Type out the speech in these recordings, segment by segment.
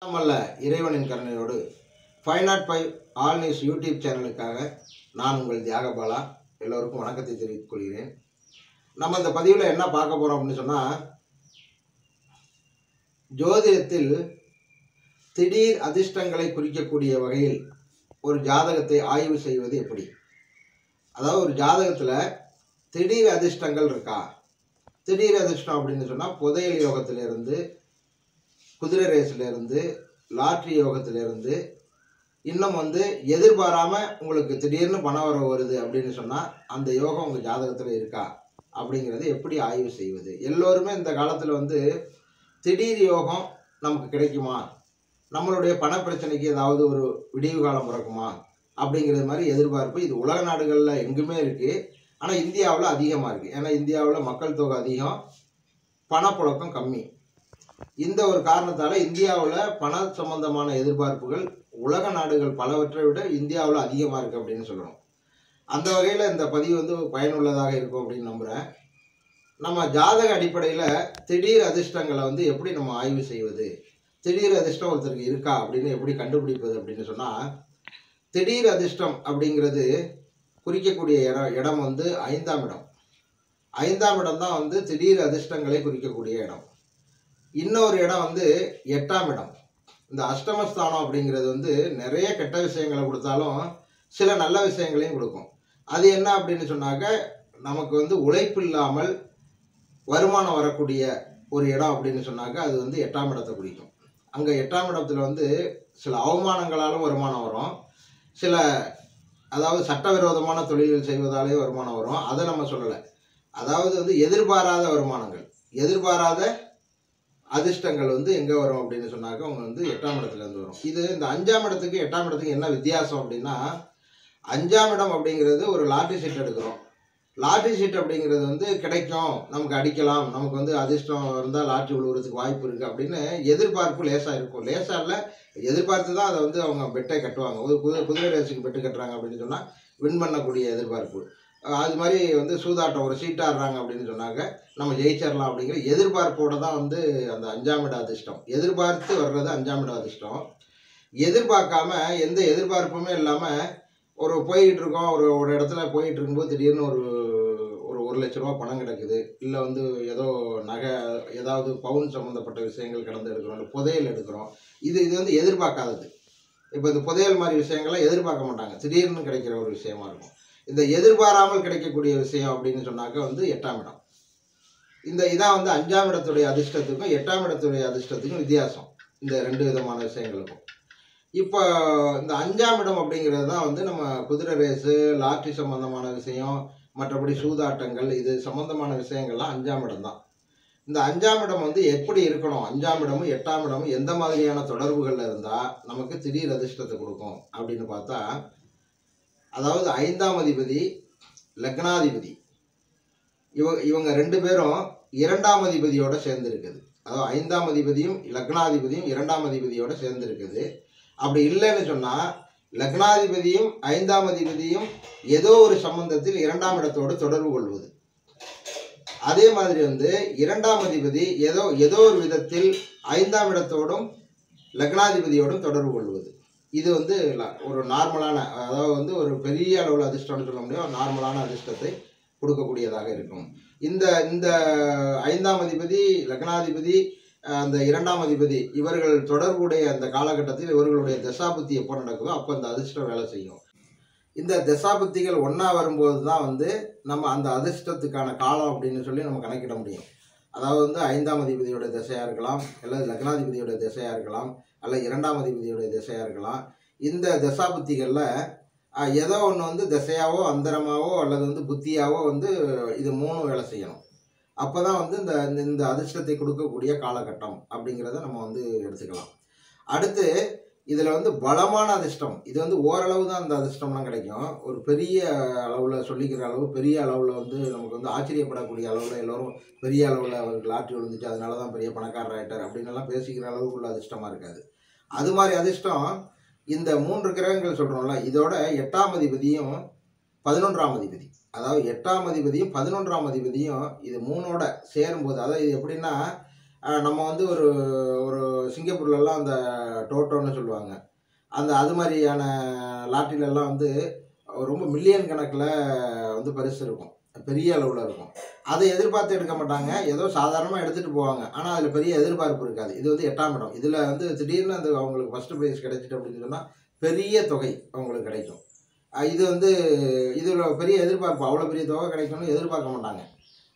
அல்ல இறைவனின் கருணையோடு 505 ஆல் நியூஸ் யூடியூப் சேனலுக்காக நான் உங்கள் தியாகபாலா. எல்லோருக்கும் வணக்கத்தை தெரிவித்துக் கொள்கிறேன். நம்ம இந்த பதிவில் என்ன பார்க்க போகிறோம் அப்படின்னு சொன்னால், ஜோதிடத்தில் திடீர் அதிர்ஷ்டங்களை குறிக்கக்கூடிய வகையில் ஒரு ஜாதகத்தை ஆய்வு செய்வது எப்படி. அதாவது ஒரு ஜாதகத்தில் திடீர் அதிர்ஷ்டங்கள் இருக்கா. திடீர் அதிர்ஷ்டம் அப்படின்னு சொன்னால் புதையல் யோகத்திலிருந்து, குதிரை ரேஸ்லேருந்து, லாட்ரி யோகத்திலிருந்து, இன்னும் எதிர்பாராமல் உங்களுக்கு திடீர்னு பணம் வர வருது அப்படின்னு சொன்னால் அந்த யோகம் உங்கள் ஜாதகத்தில் இருக்கா அப்படிங்கிறது எப்படி ஆய்வு செய்வது. எல்லோருமே இந்த காலத்தில் திடீர் யோகம் நமக்கு கிடைக்குமா, நம்மளுடைய பண பிரச்சனைக்கு ஏதாவது ஒரு விடிவு காலம் பிறக்குமா அப்படிங்கிறது மாதிரி எதிர்பார்ப்பு. இது உலக நாடுகளில் எங்குமே இருக்குது. ஆனால் இந்தியாவில் அதிகமாக இருக்குது. ஏன்னா இந்தியாவில் மக்கள் தொகை அதிகம், பணப்புழக்கம் கம்மி. இந்த ஒரு காரணத்தால் இந்தியாவில் பண சம்பந்தமான எதிர்பார்ப்புகள் உலக நாடுகள் பலவற்றை விட இந்தியாவில் அதிகமாக இருக்குது அப்படின்னு சொல்லணும். அந்த வகையில் இந்த பதிவு பயனுள்ளதாக இருக்கும் அப்படின்னு நம்புகிறேன். நம்ம ஜாதக அடிப்படையில் திடீர் அதிர்ஷ்டங்களை எப்படி நம்ம ஆய்வு செய்வது, திடீர் அதிர்ஷ்டம் ஒருத்தருக்கு இருக்கா அப்படின்னு எப்படி கண்டுபிடிப்பது அப்படின்னு சொன்னால், திடீர் அதிர்ஷ்டம் அப்படிங்கிறது குறிக்கக்கூடிய இடம் 5ஆம் இடம். 5ஆம் இடம் தான் திடீர் அதிர்ஷ்டங்களை குறிக்கக்கூடிய இடம். இன்னொரு இடம் 8ஆம் இடம். இந்த அஷ்டமஸ்தானம் அப்படிங்கிறது நிறைய கெட்ட விஷயங்களை கொடுத்தாலும் சில நல்ல விஷயங்களையும் கொடுக்கும். அது என்ன அப்படின்னு சொன்னாக்க, நமக்கு உழைப்பு இல்லாமல் வருமானம் வரக்கூடிய ஒரு இடம் அப்படின்னு சொன்னாக்க அது 8ஆம் இடத்தை குறிக்கும். அங்கே 8ஆம் இடத்துல சில அவமானங்களாலும் வருமானம் வரும், சில அதாவது சட்டவிரோதமான தொழில்கள் செய்வதாலே வருமானம் வரும். அதை நம்ம சொல்லலை. அதாவது எதிர்பாராத வருமானங்கள், எதிர்பாராத அதிர்ஷ்டங்கள் எங்கே வரும் அப்படின்னு சொன்னாக்க அவங்க 8ஆம் இடத்துலேருந்து வரும். இது இந்த 5ஆம் இடத்துக்கு 8ஆம் இடத்துக்கு என்ன வித்தியாசம் அப்படின்னா, 5ஆம் இடம் அப்படிங்கிறது ஒரு லாட்ரி சீட் எடுக்கிறோம். லாட்ரி சீட் அப்படிங்கிறது கிடைக்கும், நமக்கு அடிக்கலாம், நமக்கு அதிர்ஷ்டம் இருந்தால் லாட்ரி விழுவுறதுக்கு வாய்ப்பு இருக்குது அப்படின்னு எதிர்பார்ப்பு லேசாக இருக்கும். லேசாக இல்லை, எதிர்பார்த்து தான் அதை அவங்க பெட்டை கட்டுவாங்க. ஒரு குதிரை ரேஸுக்கு பெட்டு கட்டுறாங்க அப்படின்னு சொன்னால் வின் பண்ணக்கூடிய எதிர்பார்ப்பு. அது மாதிரி சூதாட்டம் ஒரு சீட்டாடுறாங்க அப்படின்னு சொன்னாங்க நம்ம ஜெயிச்சிடலாம் அப்படிங்கிற எதிர்பார்ப்போடு தான் அந்த 5ஆம் இட அதிர்ஷ்டம். எதிர்பார்த்து வர்றது 5ஆம் இட அதிர்ஷ்டம். எதிர்பார்க்காம எந்த எதிர்பார்ப்புமே இல்லாமல் ஒரு போய்கிட்டு இருக்கோம், ஒரு இடத்துல போயிட்டு இருக்கும்போது திடீர்னு ஒரு 1 லட்ச ரூபா பணம் கிடக்குது, இல்லை ஏதோ நகை, ஏதாவது பவுன் சம்மந்தப்பட்ட விஷயங்கள் கடந்து எடுக்கிறோம், இல்லை புதையல் எடுக்கிறோம். இது எதிர்பார்க்காதது. இப்போ இந்த புதையல் மாதிரி விஷயங்கள்லாம் எதிர்பார்க்க மாட்டாங்க, திடீர்னு கிடைக்கிற ஒரு விஷயமா இருக்கும். இந்த எதிர்பாராமல் கிடைக்கக்கூடிய விஷயம் அப்படின்னு சொன்னாக்க 8ஆம் இடம். இதான் 5ஆம் இடத்துடைய அதிர்ஷ்டத்துக்கும் 8ஆம் இடத்துடைய அதிர்ஷ்டத்துக்கும் வித்தியாசம், இந்த 2 விதமான விஷயங்களுக்கும். இப்போ இந்த 5ஆம் இடம் அப்படிங்கிறது தான் நம்ம குதிரை ரேஸு, லாட்ரி சம்பந்தமான விஷயம், மற்றபடி சூதாட்டங்கள், இது சம்பந்தமான விஷயங்கள்லாம் 5ஆம் இடம் தான். இந்த 5ஆம் இடம் எப்படி இருக்கணும், 5ஆம் இடமும் 8ஆம் இடமும் எந்த மாதிரியான தொடர்புகளில் இருந்தால் நமக்கு திடீர் அதிர்ஷ்டத்தை கொடுக்கும் அப்படின்னு பார்த்தா, அதாவது 5ஆம் அதிபதி, லக்னாதிபதி, இவங்க 2 பேரும் 2ஆம் அதிபதியோட சேர்ந்து இருக்குது. அதாவது 5ஆம் அதிபதியும் லக்னாதிபதியும் 2ஆம் அதிபதியோட சேர்ந்து இருக்குது. அப்படி இல்லைன்னு சொன்னால் லக்னாதிபதியும் 5ஆம் அதிபதியும் ஏதோ ஒரு சம்பந்தத்தில் 2ஆம் இடத்தோடு தொடர்பு கொள்வது. அதே மாதிரி 2ஆம் அதிபதி ஏதோ ஒரு விதத்தில் 5ஆம் இடத்தோடும் லக்னாதிபதியோடும் தொடர்பு கொள்வது. இது ஒரு நார்மலான, அதாவது ஒரு பெரிய அளவில் அதிர்ஷ்டம்னு சொல்ல முடியும், நார்மலான அதிர்ஷ்டத்தை கொடுக்கக்கூடியதாக இருக்கும். இந்த 5ஆம் அதிபதி, லக்னாதிபதி, அந்த 2ஆம் அதிபதி இவர்கள் தொடர்புடைய அந்த காலகட்டத்தில் இவர்களுடைய தசாபுத்தி எப்போ நடக்குதோ அப்போ அந்த அதிர்ஷ்டம் வேலை செய்யும். இந்த தசாபுத்திகள் ஒன்றா வரும்போது தான் நம்ம அந்த அதிர்ஷ்டத்துக்கான காலம் அப்படின்னு சொல்லி நம்ம கணக்கிட முடியும். அதாவது 5ஆம் அதிபதியோட திசையாக இருக்கலாம், அல்லது லக்னாதிபதியோட திசையாக இருக்கலாம், அல்லது 2ஆம் அதிபதியோட திசையாக இருக்கலாம். இந்த தசாபுத்திகளில் ஏதோ ஒன்று திசையாவோ அந்தரமாவோ அல்லது புத்தியாவோ இது 3 வேலை செய்யணும். அப்போ தான் இந்த அதிர்ஷ்டத்தை கொடுக்கக்கூடிய காலகட்டம் அப்படிங்கிறத நம்ம எடுத்துக்கலாம். அடுத்து இதில் பலமான அதிர்ஷ்டம், இது ஓரளவு தான் அந்த அதிர்ஷ்டம்லாம் கிடைக்கும். ஒரு பெரிய அளவில் சொல்லிக்கிற அளவு, பெரிய அளவில் நமக்கு ஆச்சரியப்படக்கூடிய அளவில் எல்லோரும் பெரிய அளவில் அவருக்கு லாட்ரி விழுந்துச்சு அதனால தான் பெரிய பணக்காரர் ஆகிட்டார் அப்படின்னுலாம் பேசிக்கிற அளவுக்குள்ள அதிர்ஷ்டமாக இருக்காது. அது மாதிரி அதிர்ஷ்டம் இந்த 3 கிரகங்கள் சொல்கிறோம்ல, இதோட 8ஆம் அதிபதியும் 11ஆம் அதிபதி, அதாவது 8ஆம் அதிபதியும் 11ஆம் அதிபதியும் இது 3ஓட சேரும்போது, அதாவது இது எப்படின்னா நம்ம வந்து ஒரு ஒரு சிங்கப்பூர்லலாம் அந்த டோட்டோன்னு சொல்லுவாங்க. அது மாதிரியான லாட்டரியிலலாம் வந்து ரொம்ப மில்லியன் கணக்கில் வந்து பரிசு இருக்கும். பெரிய அளவில் இருக்கும். அதை எதிர்பார்த்து எடுக்க மாட்டாங்க. ஏதோ சாதாரணமாக எடுத்துகிட்டு போவாங்க. ஆனால் அதில் பெரிய எதிர்பார்ப்பு இருக்காது. இது வந்து 8ஆம் இடம். இதில் வந்து திடீர்னு அவங்களுக்கு ஃபஸ்ட்டு ப்ரைஸ் கிடைச்சிட்டு அப்படின்னு சொன்னால் பெரிய தொகை அவங்களுக்கு கிடைக்கும். இது வந்து இதில் பெரிய எதிர்பார்ப்பு, அவ்வளோ பெரிய தொகை கிடைக்கும்னு எதிர்பார்க்க மாட்டாங்க.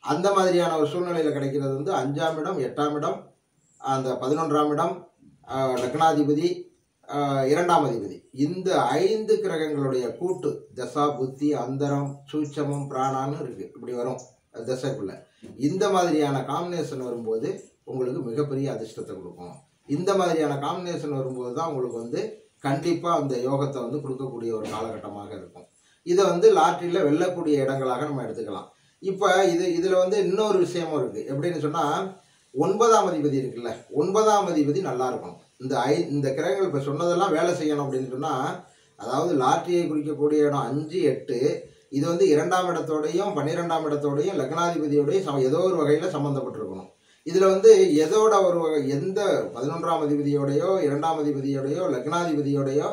அந்த மாதிரியான ஒரு சூழ்நிலையில் கிடைக்கிறது வந்து 5ஆம் இடம், 8ஆம் இடம், அந்த 11ஆம் இடம், லக்னாதிபதி, 2ஆம் அதிபதி. இந்த 5 கிரகங்களுடைய கூட்டு தசா புத்தி அந்தரம் சூட்சமம் பிராணான்னு இருக்குது. இப்படி வரும் தசைக்குள்ள. இந்த மாதிரியான காம்பினேஷன் வரும்போது உங்களுக்கு மிகப்பெரிய அதிர்ஷ்டத்தை கொடுக்கும். இந்த மாதிரியான காம்பினேஷன் வரும்போது தான் உங்களுக்கு வந்து கண்டிப்பாக அந்த யோகத்தை வந்து கொடுக்கக்கூடிய ஒரு காலகட்டமாக இருக்கும். இதை வந்து லாட்டரியில் வெல்லக்கூடிய இடங்களாக நம்ம எடுத்துக்கலாம். இப்போ இதில் வந்து இன்னொரு விஷயமும் இருக்குது. எப்படின்னு சொன்னால் 9ஆம் அதிபதி இருக்குல்ல, 9ஆம் அதிபதி நல்லா இருக்கணும். இந்த கிரகங்கள் இப்போ சொன்னதெல்லாம் வேலை செய்யணும் அப்படின்னு சொன்னால், அதாவது லாட்டரியை குறிக்கக்கூடிய இடம் 5, 8 இது வந்து 2ஆம் இடத்தோடையும் 12ஆம் இடத்தோடையும் லக்னாதிபதியோடையும் ஏதோ ஒரு வகையில் சம்மந்தப்பட்டிருக்கணும். இதில் வந்து எதோட ஒரு எந்த 11ஆம் அதிபதியோடையோ 2ஆம் அதிபதியோடையோ லக்னாதிபதியோடையோ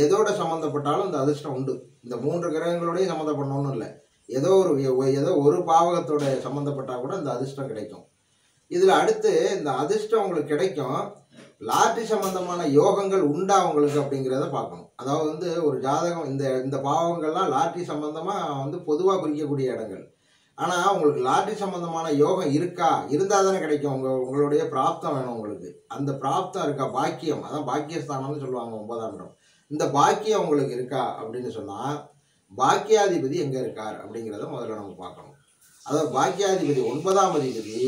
எதோட சம்மந்தப்பட்டாலும் இந்த அதிர்ஷ்டம் உண்டு. இந்த 3 கிரகங்களோடையும் சம்மந்தப்படணும்னு இல்லை. ஏதோ ஒரு பாவகத்தோட சம்மந்தப்பட்டால் கூட இந்த அதிர்ஷ்டம் கிடைக்கும். இதில் அடுத்து இந்த அதிர்ஷ்டம் உங்களுக்கு கிடைக்கும். லாட்டரி சம்பந்தமான யோகங்கள் உண்டா உங்களுக்கு அப்படிங்கிறத பார்க்கணும். அதாவது வந்து ஒரு ஜாதகம் இந்த பாவங்கள்லாம் லாட்டரி சம்பந்தமாக வந்து பொதுவாக குறிக்கக்கூடிய இடங்கள். ஆனால் உங்களுக்கு லாட்டரி சம்பந்தமான யோகம் இருக்கா? இருந்தால் தானே கிடைக்கும். உங்களுடைய பிராப்தம் வேணும் உங்களுக்கு. அந்த பிராப்தம் இருக்கா? பாக்கியம், அதான் பாக்கியஸ்தானம்னு சொல்லுவாங்க 9ஆம் இடம். இந்த பாக்கியம் உங்களுக்கு இருக்கா அப்படின்னு சொன்னால் பாக்கியாதிபதி எங்கே இருக்கார் அப்படிங்கிறத முதல்ல நம்ம பார்க்கணும். அதாவது பாக்கியாதிபதி 9ஆம் அதிபதி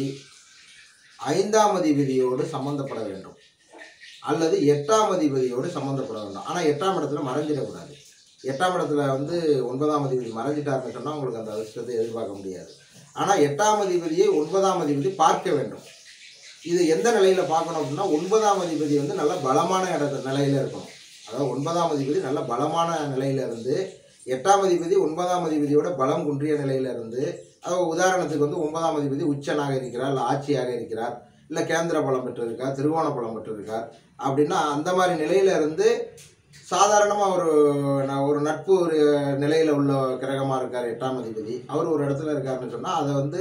5ஆம் அதிபதியோடு சம்மந்தப்பட வேண்டும் அல்லது 8ஆம் அதிபதியோடு சம்மந்தப்பட வேண்டும். ஆனால் 8ஆம் இடத்துல மறைஞ்சிடக்கூடாது. 8ஆம் இடத்துல வந்து 9ஆம் அதிபதி மறைஞ்சிட்டாருன்னு சொன்னால் உங்களுக்கு அந்த அதிர்ஷ்டத்தை எதிர்பார்க்க முடியாது. ஆனால் 8ஆம் அதிபதியை 9ஆம் அதிபதி பார்க்க வேண்டும். இது எந்த நிலையில் பார்க்கணும் அப்படின்னா 9ஆம் அதிபதி வந்து நல்ல பலமான நிலையில் இருக்கணும். அதாவது 9ஆம் அதிபதி நல்ல பலமான நிலையில இருந்து 8ஆம் அதிபதி 9ஆம் அதிபதியோட பலம் குன்றிய நிலையில இருந்து, அதாவது உதாரணத்துக்கு வந்து 9ஆம் அதிபதி உச்சனாக இருக்கிறார், இல்லை ஆட்சியாக இருக்கிறார், இல்லை கேந்திர பலம் பெற்றிருக்கார், திரிகோண பலம் பெற்றிருக்கார் அப்படின்னா அந்த மாதிரி நிலையில இருந்து சாதாரணமாக ஒரு நட்பு ஒரு நிலையில் உள்ள கிரகமாக இருக்கார் 8ஆம் அதிபதி. அவர் ஒரு இடத்துல இருக்காருன்னு சொன்னால் அதை வந்து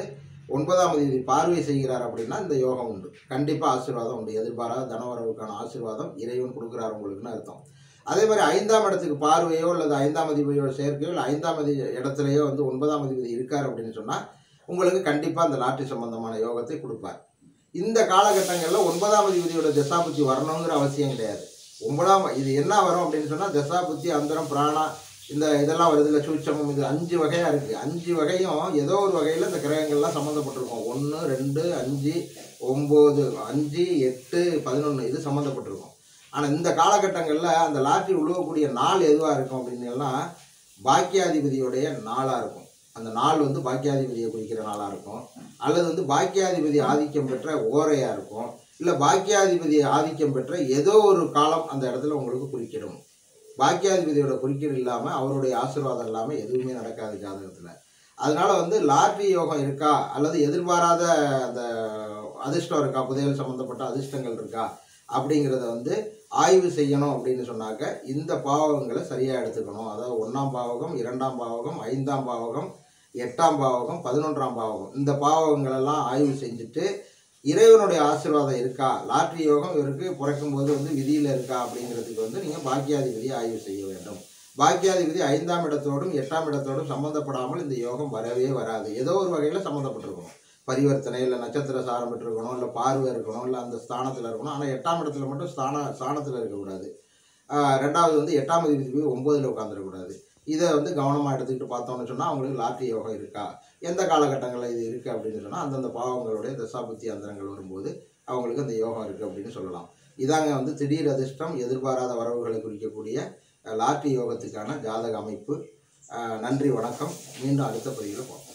9ஆம் அதிபதி பார்வை செய்கிறார் அப்படின்னா இந்த யோகம் உண்டு. கண்டிப்பாக ஆசீர்வாதம் உண்டு. எதிர்பாராத தனவரவுக்கான ஆசீர்வாதம் இறைவன் கொடுக்குறாரு உங்களுக்குன்னு அர்த்தம். அதே மாதிரி 5ஆம் இடத்துக்கு பார்வையோ அல்லது 5ஆம் அதிபதியோட சேர்க்கையோ இல்லை 5ஆம் இடத்துலையோ வந்து 9ஆம் அதிபதி இருக்கார் அப்படின்னு சொன்னால் உங்களுக்கு கண்டிப்பாக அந்த லாட்டரி சம்பந்தமான யோகத்தை கொடுப்பார். இந்த காலகட்டங்களில் 9ஆம் அதிபதியோட தசாபுத்தி வரணுங்கிற அவசியம் கிடையாது. இது என்ன வரும் அப்படின்னு சொன்னால் தசாபுத்தி அந்தரம் பிராணா இதெல்லாம் வருது இல்லை, சூட்சமம், இது 5 வகையாக இருக்குது. 5 வகையும் ஏதோ ஒரு வகையில் இந்த கிரகங்கள்லாம் சம்மந்தப்பட்டிருக்கும். 1, 2, 5, 9, 5, 8, 11 இது சம்மந்தப்பட்டிருக்கும். ஆனால் இந்த காலகட்டங்களில் அந்த லாட்டரி உழுவக்கூடிய நாள் எதுவாக இருக்கும் அப்படின்னா பாக்கியாதிபதியோடைய நாளாக இருக்கும். அந்த நாள் வந்து பாக்கியாதிபதியை குறிக்கிற நாளாக இருக்கும். அல்லது வந்து பாக்கியாதிபதி ஆதிக்கம் பெற்ற ஓரையாக இருக்கும். இல்லை பாக்கியாதிபதி ஆதிக்கம் பெற்ற ஏதோ ஒரு காலம் அந்த இடத்துல உங்களுக்கு குறிக்கிடும். பாக்கியாதிபதியோட குறுக்கீடு இல்லாமல் அவருடைய ஆசீர்வாதம் இல்லாமல் எதுவுமே நடக்காது ஜாதகத்தில். அதனால வந்து லாட்டரி யோகம் இருக்கா அல்லது எதிர்பாராத அந்த அதிர்ஷ்டம் இருக்கா, புதையல் சம்மந்தப்பட்ட அதிர்ஷ்டங்கள் இருக்கா அப்படிங்கிறத வந்து ஆய்வு செய்யணும் அப்படின்னு சொன்னாக்க இந்த பாவகங்களை சரியாக எடுத்துக்கணும். அதாவது 1ஆம் பாவகம், 2ஆம் பாவகம், 5ஆம் பாவகம், 8ஆம் பாவகம், 11ஆம் பாவகம் இந்த பாவகங்களெல்லாம் ஆய்வு செஞ்சுட்டு இறைவனுடைய ஆசீர்வாதம் இருக்கா, லாட்டரி யோகம் இவருக்கு பிறக்கும்போது வந்து விதியில் இருக்கா அப்படிங்கிறதுக்கு வந்து நீங்கள் பாக்கியாதிபதியை ஆய்வு செய்ய வேண்டும். பாக்கியாதிபதி 5ஆம் இடத்தோடும் 8ஆம் இடத்தோடும் சம்மந்தப்படாமல் இந்த யோகம் வரவே வராது. ஏதோ ஒரு வகையில் சம்மந்தப்பட்டிருக்கணும். பரிவர்த்தனை இல்லை நட்சத்திர சாரம் பெற்றிருக்கணும், இல்லை பார்வை இருக்கணும், இல்லை அந்த ஸ்தானத்தில் இருக்கணும். ஆனால் 8ஆம் இடத்துல மட்டும் ஸ்தானத்தில் இருக்கக்கூடாது. ரெண்டாவது வந்து 8ஆம் அதிபதி போய் 9ல் உட்காந்துடக்கூடாது. இதை வந்து கவனமாக எடுத்துக்கிட்டு பார்த்தோம்னு சொன்னால் அவங்களுக்கு லாட்டரி யோகம் இருக்கா, எந்த காலகட்டங்களில் இது இருக்குது அப்படின்னு சொன்னால் அந்தந்த பாவங்களுடைய தசாபுத்தி அந்தரங்கள் வரும்போது அவங்களுக்கு அந்த யோகம் இருக்குது அப்படின்னு சொல்லலாம். இதாங்க வந்து திடீர் அதிர்ஷ்டம் எதிர்பாராத வரவுகளை குறிக்கக்கூடிய லாட்டரி யோகத்துக்கான ஜாதக அமைப்பு. நன்றி, வணக்கம். மீண்டும் அடுத்த பதிவில் பார்ப்போம்.